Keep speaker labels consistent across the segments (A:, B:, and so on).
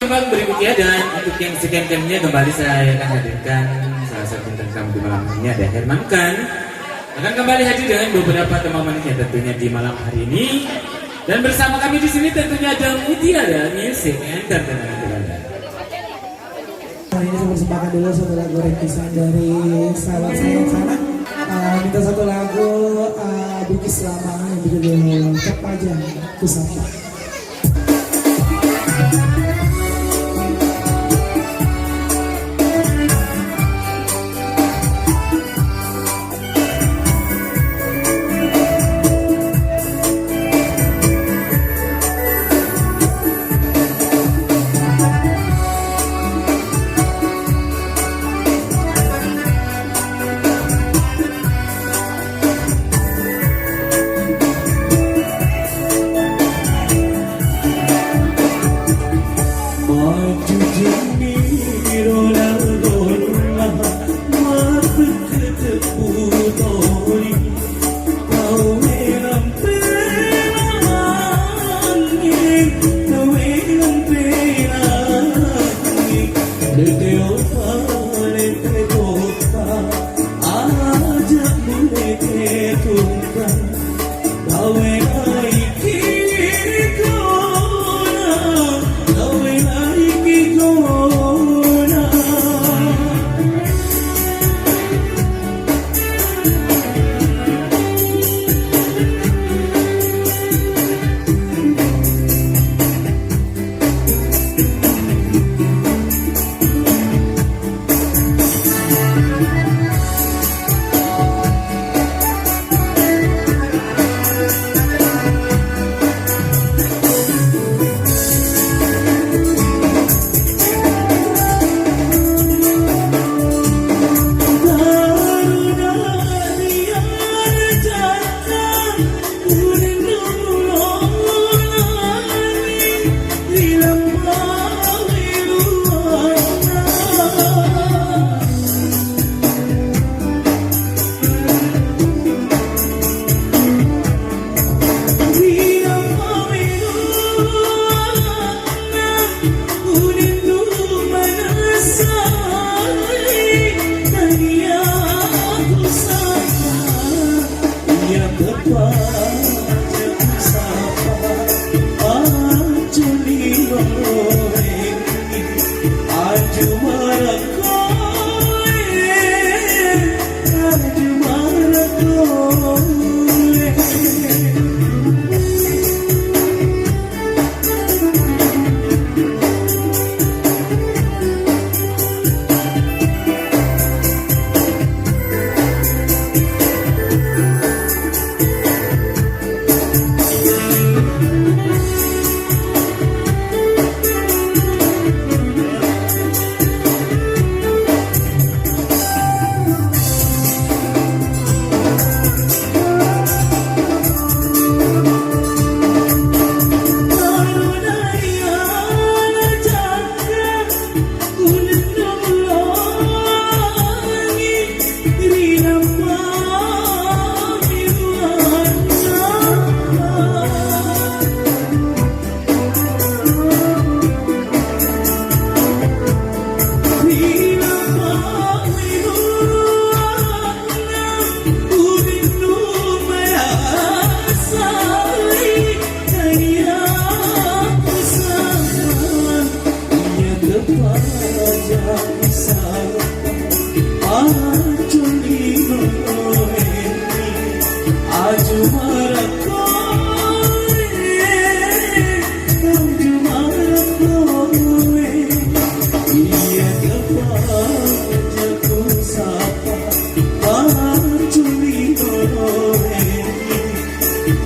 A: Bang berikutnya dan untuk yang sekian kalinya kembali saya akan hadirkan salah satu bintang tamu di malam ini ada Herman Khan akan kembali hadir dengan beberapa teman manisnya tentunya di malam hari ini dan bersama kami di sini tentunya ada Mutiara Music Entertainment.
B: Ini saya persembahkan dulu satu lagu rintisan dari sahabat saya yang sana. Minta satu lagu Bugis Lama yang berjudul Kepajan Kusapa.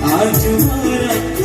B: Aju maraku